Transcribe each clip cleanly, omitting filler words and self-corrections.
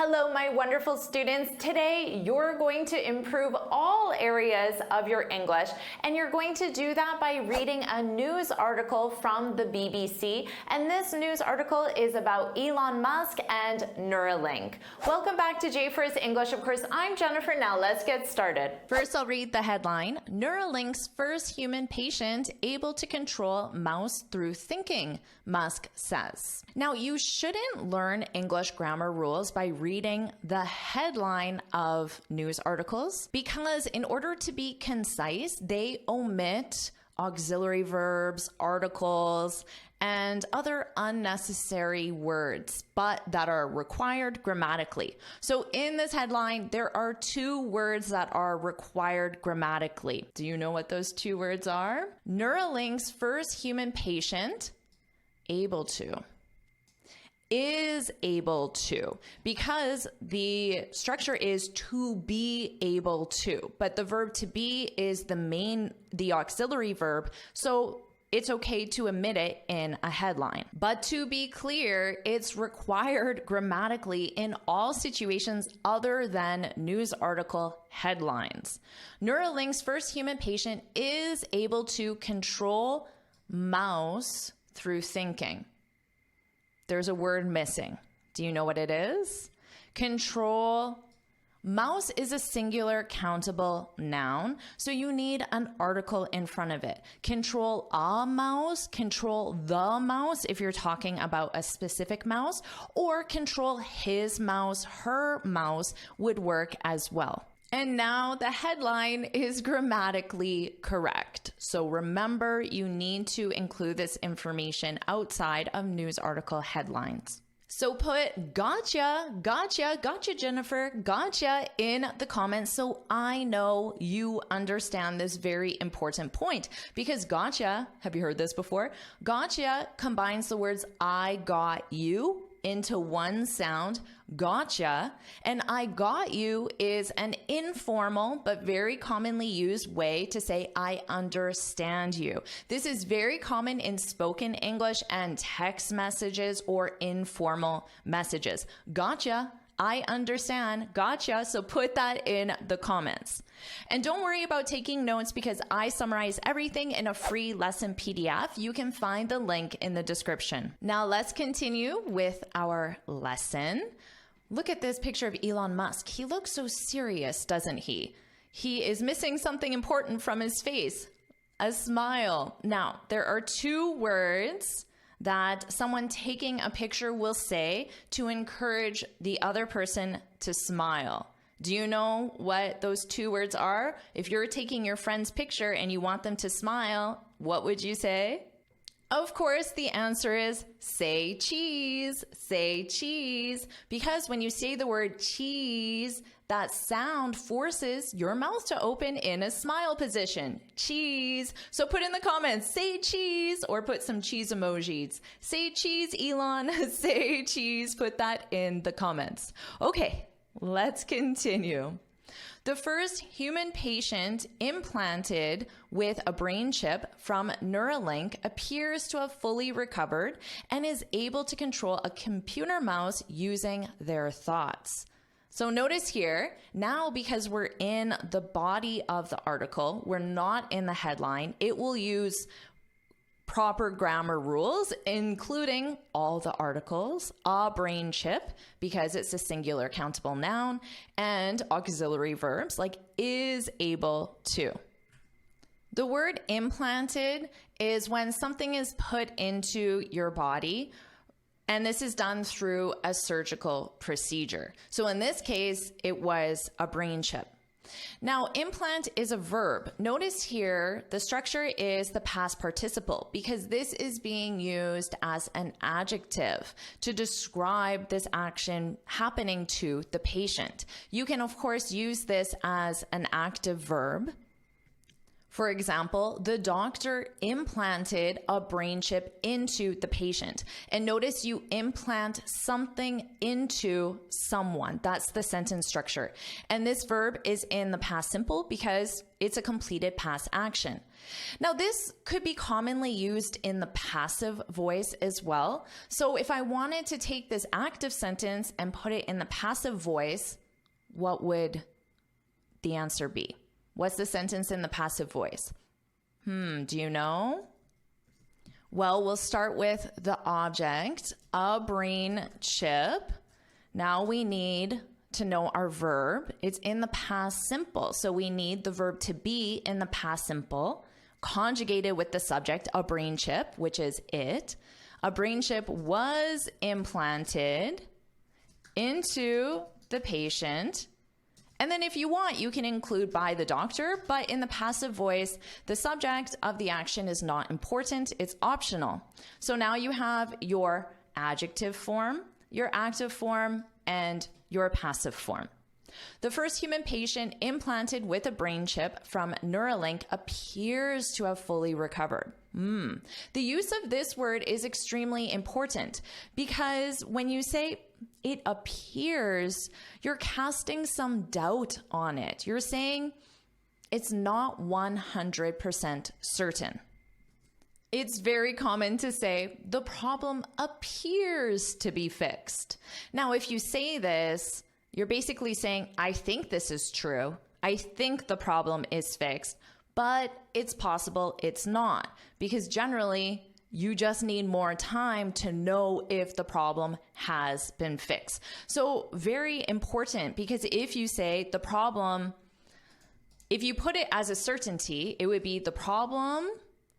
Hello, my wonderful students. Today, you're going to improve all areas of your English, and you're going to do that by reading a news article from the BBC. And this news article is about Elon Musk and Neuralink. Welcome back to JForrest English. Of course, I'm Jennifer. Now let's get started. First, I'll read the headline. Neuralink's first human patient able to control mouse through thinking, Musk says. Now, you shouldn't learn English grammar rules by reading the headline of news articles because in order to be concise, they omit auxiliary verbs, articles, and other unnecessary words, but that are required grammatically. So in this headline, there are two words that are required grammatically. Do you know what those two words are? Neuralink's first human patient, able to, is able to, because the structure is to be able to, but the verb to be is the auxiliary verb. So it's okay to omit it in a headline. But to be clear, it's required grammatically in all situations other than news article headlines. Neuralink's first human patient is able to control mouse through thinking. There's a word missing. Do you know what it is? Control. Mouse is a singular countable noun, so you need an article in front of it. Control a mouse, control the mouse if you're talking about a specific mouse, or control his mouse, her mouse would work as well. And now the headline is grammatically correct. So remember, you need to include this information outside of news article headlines. So put gotcha, Jennifer, gotcha in the comments so I know you understand this very important point. Because gotcha, have you heard this before? Gotcha combines the words I got you into one sound, gotcha, and I got you is an informal but very commonly used way to say I understand you. This is very common in spoken English and text messages or informal messages. Gotcha, I understand, gotcha, so put that in the comments. And don't worry about taking notes because I summarize everything in a free lesson PDF. You can find the link in the description. Now let's continue with our lesson. Look at this picture of Elon Musk. He looks so serious, doesn't he? He is missing something important from his face, a smile. Now, there are two words that someone taking a picture will say to encourage the other person to smile. Do you know what those two words are? If you're taking your friend's picture and you want them to smile, what would you say? Of course, the answer is say cheese, because when you say the word cheese, that sound forces your mouth to open in a smile position. Cheese. So put in the comments, say cheese, or put some cheese emojis. Say cheese, Elon, say cheese, put that in the comments. Okay, let's continue. The first human patient implanted with a brain chip from Neuralink appears to have fully recovered and is able to control a computer mouse using their thoughts. So notice here, now because we're in the body of the article, we're not in the headline, it will use proper grammar rules, including all the articles, a brain chip, because it's a singular countable noun, and auxiliary verbs like is able to. The word implanted is when something is put into your body, and this is done through a surgical procedure. So in this case, it was a brain chip. Now, implant is a verb. Notice here, the structure is the past participle because this is being used as an adjective to describe this action happening to the patient. You can, of course, use this as an active verb. For example, the doctor implanted a brain chip into the patient. And notice you implant something into someone. That's the sentence structure. And this verb is in the past simple because it's a completed past action. Now, this could be commonly used in the passive voice as well. So if I wanted to take this active sentence and put it in the passive voice, what would the answer be? What's the sentence in the passive voice? Do you know? Well, we'll start with the object, a brain chip. Now we need to know our verb. It's in the past simple. So we need the verb to be in the past simple, conjugated with the subject, a brain chip, which is it. A brain chip was implanted into the patient. And then if you want, you can include by the doctor, but in the passive voice, the subject of the action is not important, it's optional. So now you have your adjective form, your active form, and your passive form. The first human patient implanted with a brain chip from Neuralink appears to have fully recovered. The use of this word is extremely important because when you say it appears, you're casting some doubt on it. You're saying it's not 100% certain. It's very common to say the problem appears to be fixed. Now, if you say this, you're basically saying, I think this is true. I think the problem is fixed, but it's possible it's not, because generally you just need more time to know if the problem has been fixed. So very important, because if you say the problem, if you put it as a certainty, it would be the problem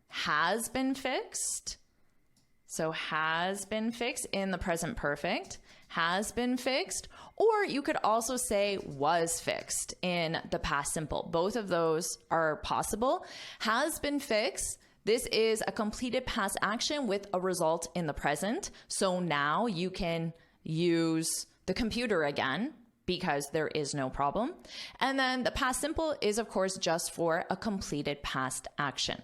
has been fixed. So has been fixed in the present perfect, has been fixed, or you could also say was fixed in the past simple. Both of those are possible. Has been fixed. This is a completed past action with a result in the present. So now you can use the computer again because there is no problem. And then the past simple is, of course, just for a completed past action.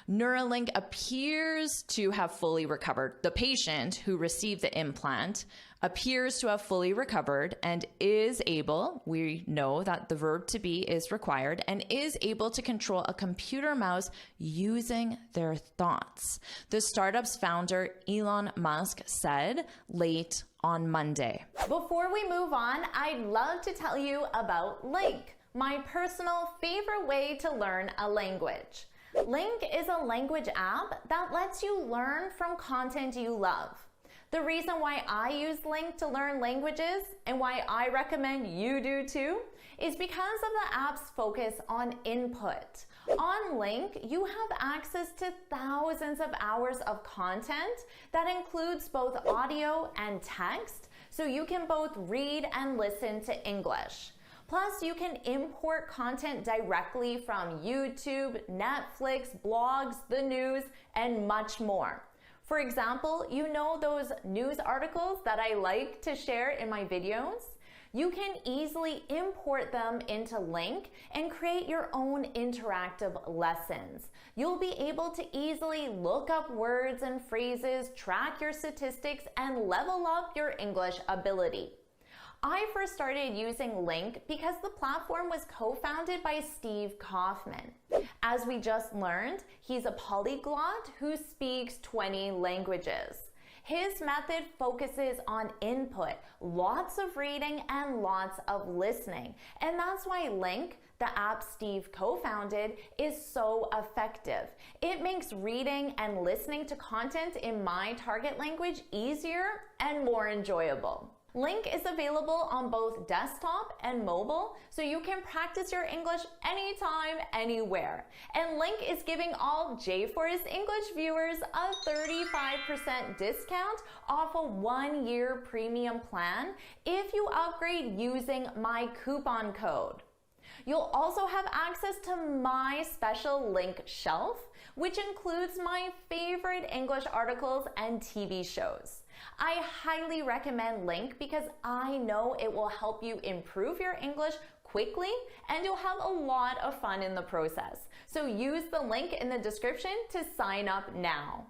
Neuralink appears to have fully recovered. The patient who received the implant appears to have fully recovered and is able, we know that the verb to be is required, and is able to control a computer mouse using their thoughts. The startup's founder, Elon Musk, said late on Monday. Before we move on, I'd love to tell you about LingQ, my personal favorite way to learn a language. LingQ is a language app that lets you learn from content you love. The reason why I use LingQ to learn languages and why I recommend you do too is because of the app's focus on input. On LingQ, you have access to thousands of hours of content that includes both audio and text, so you can both read and listen to English. Plus, you can import content directly from YouTube, Netflix, blogs, the news, and much more. For example, you know those news articles that I like to share in my videos? You can easily import them into LingQ and create your own interactive lessons. You'll be able to easily look up words and phrases, track your statistics, and level up your English ability. I first started using LingQ because the platform was co-founded by Steve Kaufman. As we just learned, he's a polyglot who speaks 20 languages. His method focuses on input, lots of reading and lots of listening. And that's why LingQ, the app Steve co-founded, is so effective. It makes reading and listening to content in my target language easier and more enjoyable. LingQ is available on both desktop and mobile, so you can practice your English anytime, anywhere. And LingQ is giving all JForrest English viewers a 35% discount off a 1-year premium plan if you upgrade using my coupon code. You'll also have access to my special LingQ shelf, which includes my favorite English articles and TV shows. I highly recommend LingQ because I know it will help you improve your English quickly, and you'll have a lot of fun in the process. So use the link in the description to sign up now.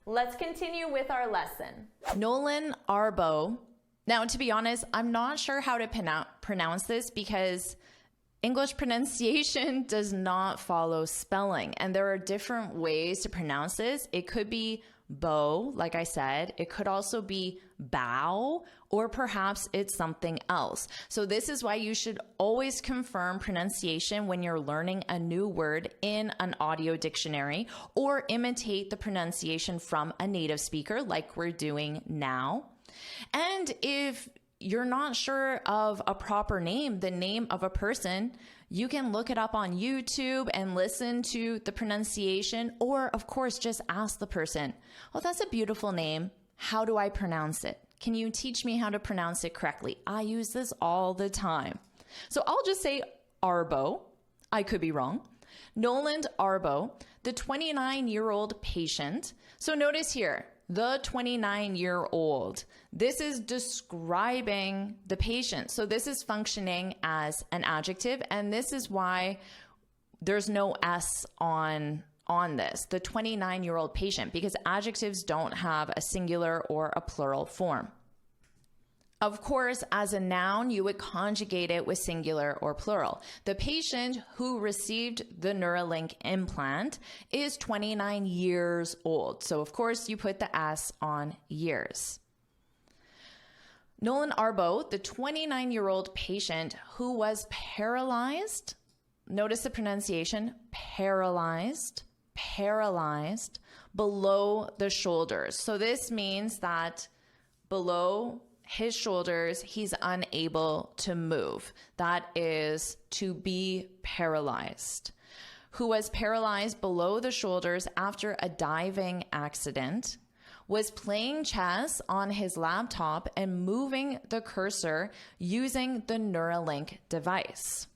Let's continue with our lesson. Nolan Arbo. Now, to be honest, I'm not sure how to pronounce this because English pronunciation does not follow spelling, and there are different ways to pronounce this. It could be bow, like I said. It could also be bow, or perhaps it's something else. So this is why you should always confirm pronunciation when you're learning a new word in an audio dictionary, or imitate the pronunciation from a native speaker like we're doing now. And if you're not sure of a proper name, the name of a person, you can look it up on YouTube and listen to the pronunciation, or of course, just ask the person, oh, that's a beautiful name. How do I pronounce it? Can you teach me how to pronounce it correctly? I use this all the time. So I'll just say Arbo. I could be wrong. Nolan Arbo, the 29-year-old patient. So notice here, the 29-year-old. This is describing the patient. So this is functioning as an adjective, and this is why there's no S on this, the 29-year-old patient, because adjectives don't have a singular or a plural form. Of course, as a noun, you would conjugate it with singular or plural. The patient who received the Neuralink implant is 29 years old. So of course, you put the S on years. Nolan Arbo, the 29-year-old patient who was paralyzed, notice the pronunciation, paralyzed, below the shoulders. So this means that below his shoulders, he's unable to move. That is to be paralyzed. Who was paralyzed below the shoulders after a diving accident, was playing chess on his laptop and moving the cursor using the Neuralink device.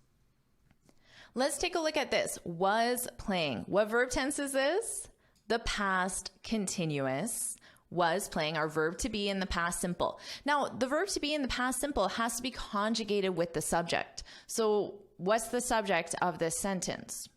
Let's take a look at this. Was playing. What verb tense is this? The past continuous. Was playing, our verb to be in the past simple. Now, the verb to be in the past simple has to be conjugated with the subject. So what's the subject of this sentence?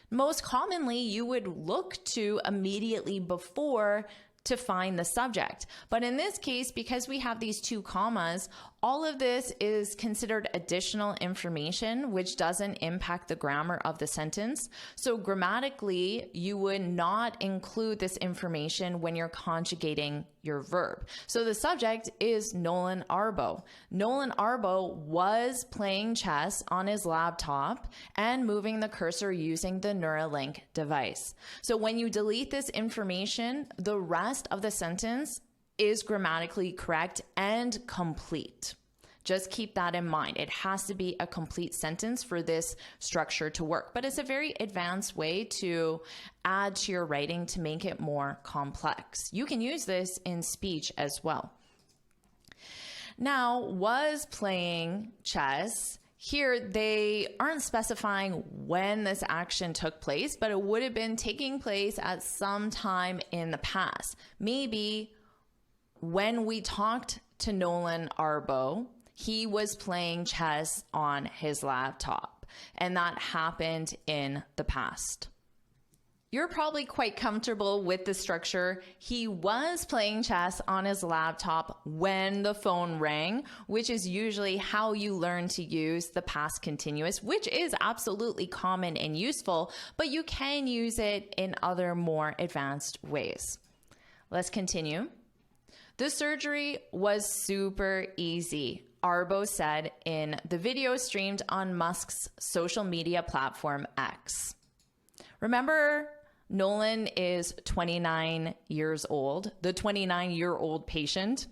Most commonly, you would look to immediately before to find the subject. But in this case, because we have these two commas, all of this is considered additional information, which doesn't impact the grammar of the sentence. So grammatically, you would not include this information when you're conjugating your verb. So the subject is Nolan Arbo. Nolan Arbo was playing chess on his laptop and moving the cursor using the Neuralink device. So when you delete this information, the rest of the sentence is grammatically correct and complete. Just keep that in mind. It has to be a complete sentence for this structure to work, but it's a very advanced way to add to your writing to make it more complex. You can use this in speech as well. Now, was playing chess. Here, they aren't specifying when this action took place, but it would have been taking place at some time in the past. Maybe when we talked to Nolan Arbo, he was playing chess on his laptop, and that happened in the past. You're probably quite comfortable with the structure. He was playing chess on his laptop when the phone rang, which is usually how you learn to use the past continuous, which is absolutely common and useful, but you can use it in other more advanced ways. Let's continue. The surgery was super easy, Arbo said in the video streamed on Musk's social media platform X. Remember, Nolan is 29 years old, the 29-year-old patient.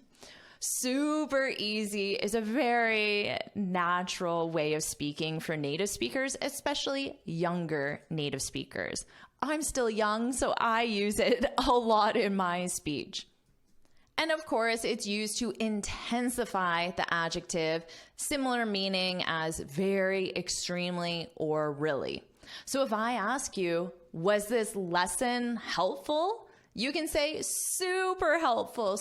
Super easy is a very natural way of speaking for native speakers, especially younger native speakers. I'm still young, so I use it a lot in my speech. And of course, it's used to intensify the adjective, similar meaning as very, extremely, or really. So if I ask you, was this lesson helpful? You can say super helpful,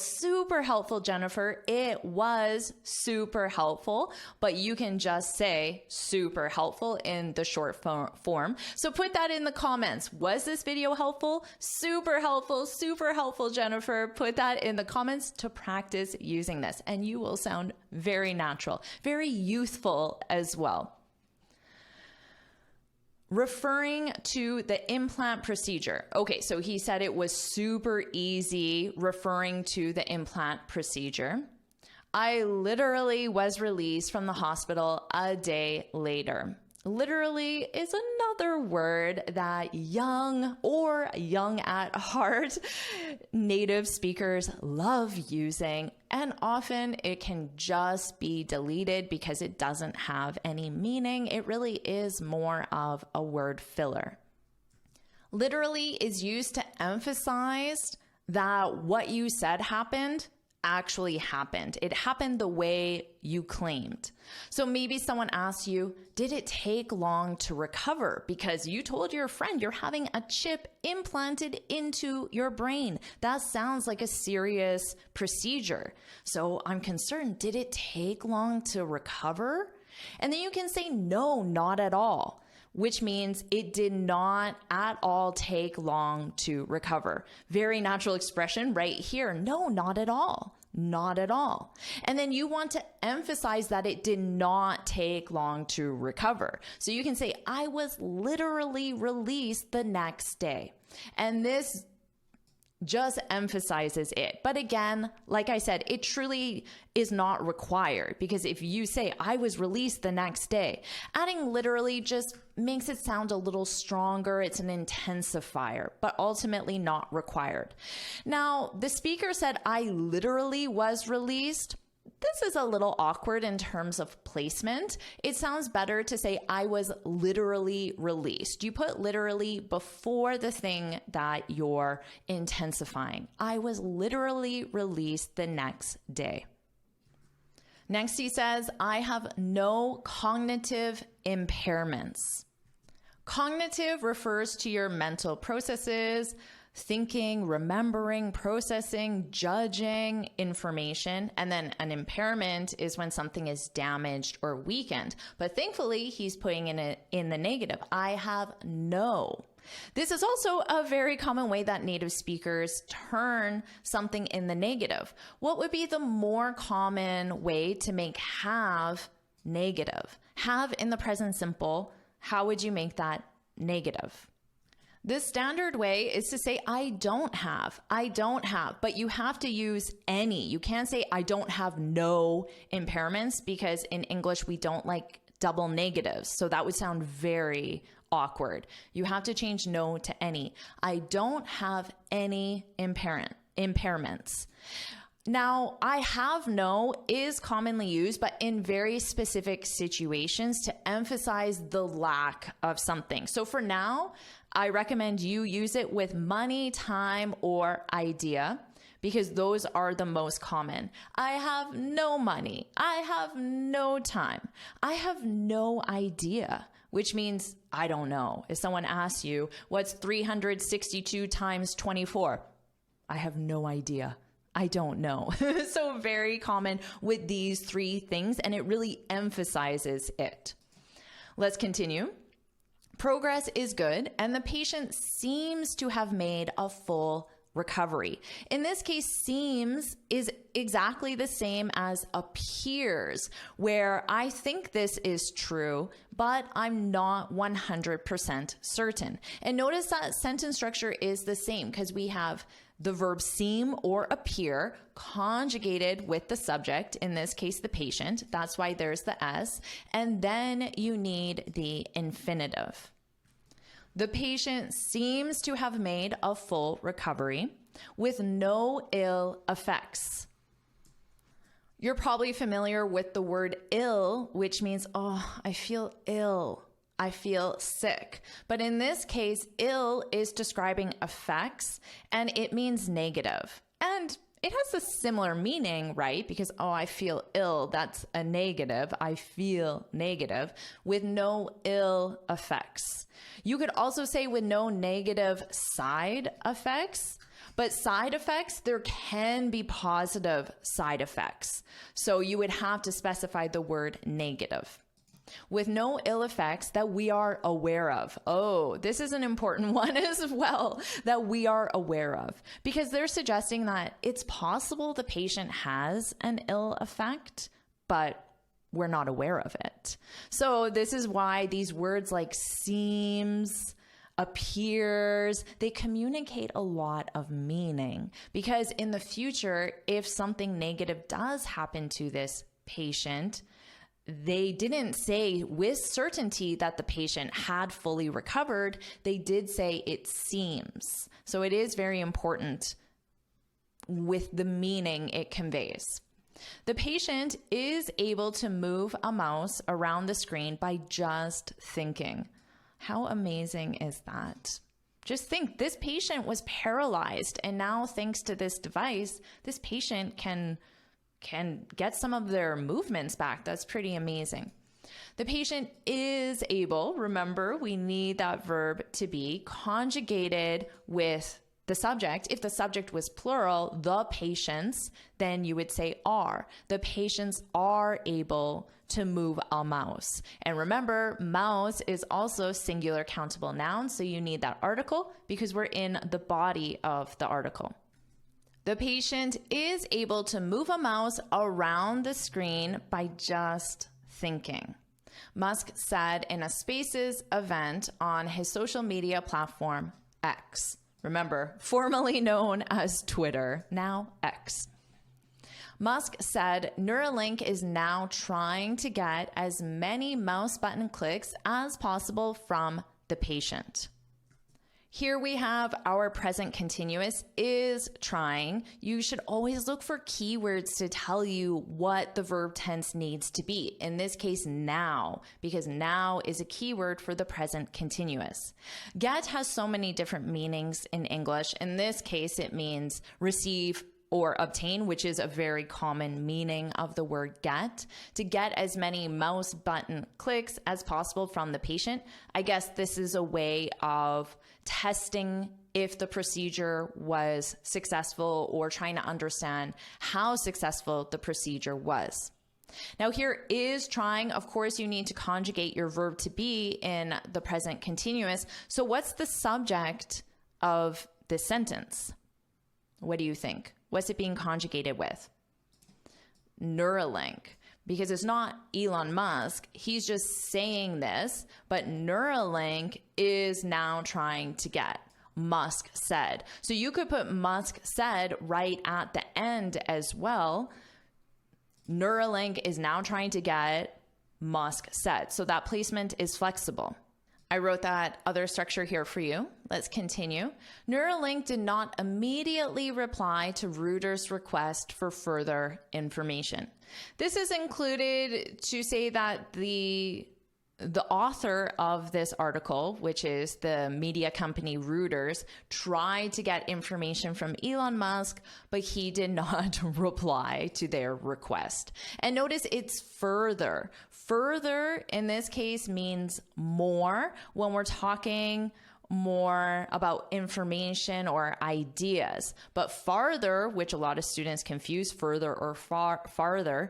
Jennifer. It was super helpful, but you can just say super helpful in the short form. So put that in the comments. Was this video helpful? Super helpful, Jennifer. Put that in the comments to practice using this, and you will sound very natural, very youthful as well. Referring to the implant procedure. Okay, so he said it was super easy, referring to the implant procedure. I literally was released from the hospital a day later. Literally is another word that young or young at heart native speakers love using, and often it can just be deleted because it doesn't have any meaning. It really is more of a word filler. Literally is used to emphasize that what you said happened actually happened. It happened the way you claimed. So maybe someone asks you, did it take long to recover? Because you told your friend you're having a chip implanted into your brain. That sounds like a serious procedure. So I'm concerned, did it take long to recover? And then you can say, no, not at all, which means it did not at all take long to recover. Very natural expression right here. No, not at all. Not at all. And then you want to emphasize that it did not take long to recover. So you can say, I was literally released the next day. And this just emphasizes it. But again, like I said, it truly is not required, because if you say I was released the next day, adding literally just makes it sound a little stronger. It's an intensifier, but ultimately not required. Now, the speaker said I literally was released. This is a little awkward in terms of placement. It sounds better to say I was literally released. You put literally before the thing that you're intensifying. I was literally released the next day. Next, he says, I have no cognitive impairments. Cognitive refers to your mental processes, thinking, remembering, processing, judging information. And then an impairment is when something is damaged or weakened. But thankfully, he's putting it in the negative. I have no. This is also a very common way that native speakers turn something in the negative. What would be the more common way to make have negative? Have in the present simple, how would you make that negative? The standard way is to say, I don't have, but you have to use any. You can't say, I don't have no impairments, because in English, we don't like double negatives. So that would sound very awkward. You have to change no to any. I don't have any impairments. Now, I have no is commonly used, but in very specific situations to emphasize the lack of something. So for now, I recommend you use it with money, time, or idea, because those are the most common. I have no money. I have no time. I have no idea, which means I don't know. If someone asks you, what's 362 times 24? I have no idea. I don't know. So very common with these three things, and it really emphasizes it. Let's continue. Progress is good, and the patient seems to have made a full recovery. In this case, seems is exactly the same as appears, where I think this is true, but I'm not 100% certain. And notice that sentence structure is the same, because we have the verb seem or appear conjugated with the subject, in this case, the patient. That's why there's the S. And then you need the infinitive. The patient seems to have made a full recovery with no ill effects. You're probably familiar with the word ill, which means, oh, I feel ill. I feel sick. But in this case, ill is describing effects, and it means negative. And it has a similar meaning, right? Because, oh, I feel ill, that's a negative. I feel negative with no ill effects. You could also say with no negative side effects, But side effects, there can be positive side effects. So you would have to specify the word negative. With no ill effects that we are aware of. Oh, this is an important one as well, that we are aware of, because they're suggesting that it's possible the patient has an ill effect, but we're not aware of it. So this is why these words like seems, appears, they communicate a lot of meaning, because in the future, if something negative does happen to this patient, they didn't say with certainty that the patient had fully recovered. They did say it seems. So it is very important with the meaning it conveys. The patient is able to move a mouse around the screen by just thinking. How amazing is that? Just think, this patient was paralyzed, and now thanks to this device, this patient can get some of their movements back. That's pretty amazing. The patient is able, remember, we need that verb to be conjugated with the subject. If the subject was plural, the patients, then you would say are. The patients are able to move a mouse. And remember, mouse is also singular countable noun, so you need that article because we're in the body of the article. The patient is able to move a mouse around the screen by just thinking. Musk said in a Spaces event on his social media platform, X. Remember, formerly known as Twitter, now X. Musk said Neuralink is now trying to get as many mouse button clicks as possible from the patient. Here we have our present continuous is trying. You should always look for keywords to tell you what the verb tense needs to be. In this case, now, because now is a keyword for the present continuous. Get has so many different meanings in English. In this case, it means receive or obtain, which is a very common meaning of the word get. To get as many mouse button clicks as possible from the patient. I guess this is a way of testing if the procedure was successful or trying to understand how successful the procedure was. Now here is trying. Of course, you need to conjugate your verb to be in the present continuous. So what's the subject of this sentence? What do you think? What's it being conjugated with? Neuralink. Because it's not Elon Musk, he's just saying this, but Neuralink is now trying to get. Musk said. So you could put Musk said right at the end as well. Neuralink is now trying to get. Musk said. So that placement is flexible. I wrote that other structure here for you. Let's continue. Neuralink did not immediately reply to Reuters' request for further information. This is included to say that the author of this article, which is the media company Reuters, tried to get information from Elon Musk, but he did not reply to their request. And notice it's further. Further in this case means more when we're talking more about information or ideas. But farther, which a lot of students confuse further or farther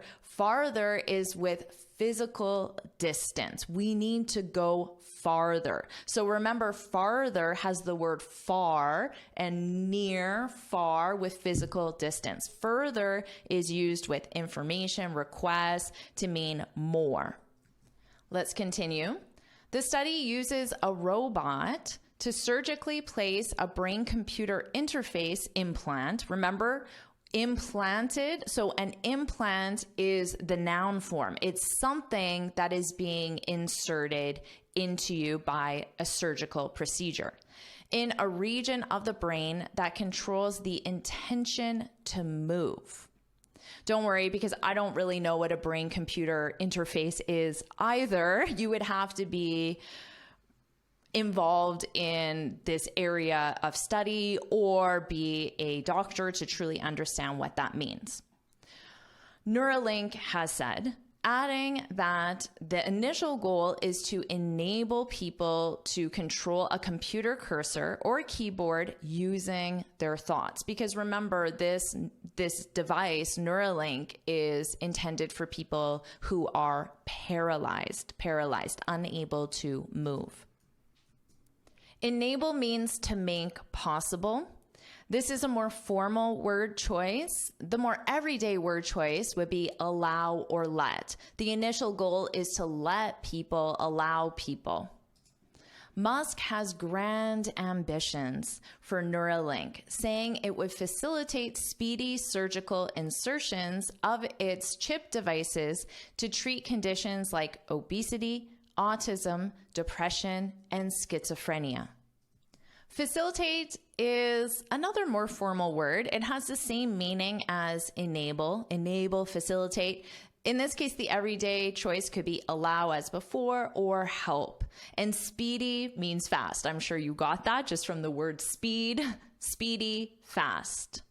is with physical distance. We need to go farther. So remember, farther has the word far and near, far with physical distance. Further is used with information, requests to mean more. Let's continue. The study uses a robot to surgically place a brain-computer interface implant. Remember, implanted. So an implant is the noun form. It's something that is being inserted into you by a surgical procedure in a region of the brain that controls the intention to move. Don't worry, because I don't really know what a brain-computer interface is either. You would have to be involved in this area of study or be a doctor to truly understand what that means. Neuralink has said, adding that the initial goal is to enable people to control a computer cursor or keyboard using their thoughts. Because remember, this device, Neuralink, is intended for people who are paralyzed, unable to move. Enable means to make possible. This is a more formal word choice. The more everyday word choice would be allow or let. The initial goal is to let people, allow people. Musk has grand ambitions for Neuralink, saying it would facilitate speedy surgical insertions of its chip devices to treat conditions like obesity, autism, depression, and schizophrenia. Facilitate is another more formal word. It has the same meaning as enable, facilitate. In this case, the everyday choice could be allow as before or help. And speedy means fast. I'm sure you got that just from the word speed, speedy, fast.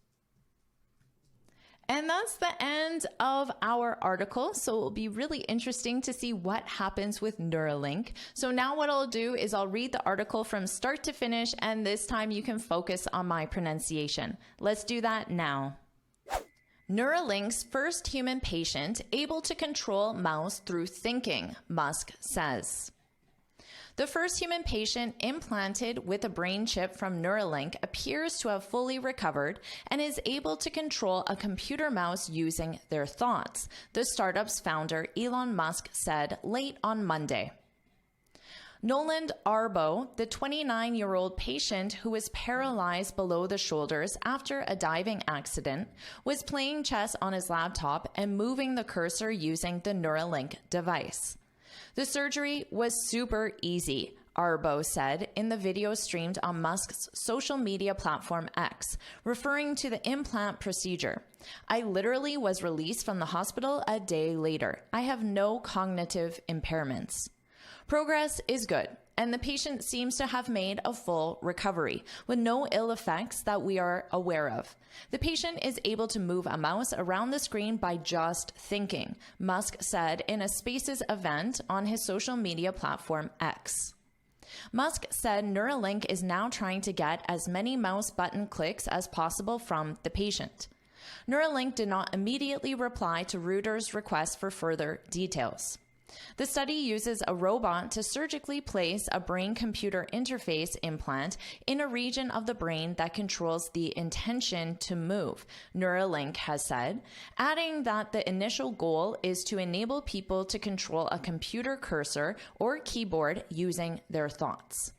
And that's the end of our article. So it will be really interesting to see what happens with Neuralink. So now what I'll do is I'll read the article from start to finish, and this time you can focus on my pronunciation. Let's do that now. Neuralink's first human patient able to control mouse through thinking, Musk says. The first human patient implanted with a brain chip from Neuralink appears to have fully recovered and is able to control a computer mouse using their thoughts, the startup's founder Elon Musk said late on Monday. Noland Arbo, the 29-year-old patient who was paralyzed below the shoulders after a diving accident, was playing chess on his laptop and moving the cursor using the Neuralink device. The surgery was super easy, Arbo said in the video streamed on Musk's social media platform X, referring to the implant procedure. I literally was released from the hospital a day later. I have no cognitive impairments. Progress is good, and the patient seems to have made a full recovery, with no ill effects that we are aware of. The patient is able to move a mouse around the screen by just thinking, Musk said in a Spaces event on his social media platform X. Musk said Neuralink is now trying to get as many mouse button clicks as possible from the patient. Neuralink did not immediately reply to Reuters' request for further details. The study uses a robot to surgically place a brain-computer interface implant in a region of the brain that controls the intention to move, Neuralink has said, adding that the initial goal is to enable people to control a computer cursor or keyboard using their thoughts.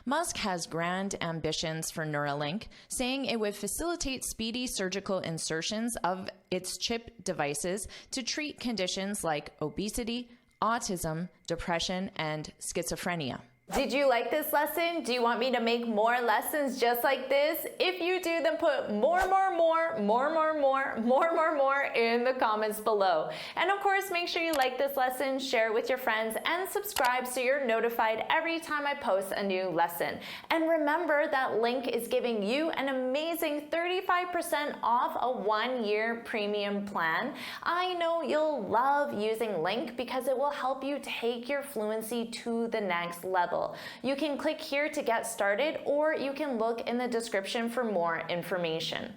Musk has grand ambitions for Neuralink, saying it would facilitate speedy surgical insertions of its chip devices to treat conditions like obesity, autism, depression, and schizophrenia. Did you like this lesson? Do you want me to make more lessons just like this? If you do, then put more in the comments below. And of course, make sure you like this lesson, share it with your friends, and subscribe so you're notified every time I post a new lesson. And remember that Link is giving you an amazing 35% off a 1-year premium plan. I know you'll love using Link because it will help you take your fluency to the next level. You can click here to get started, or you can look in the description for more information.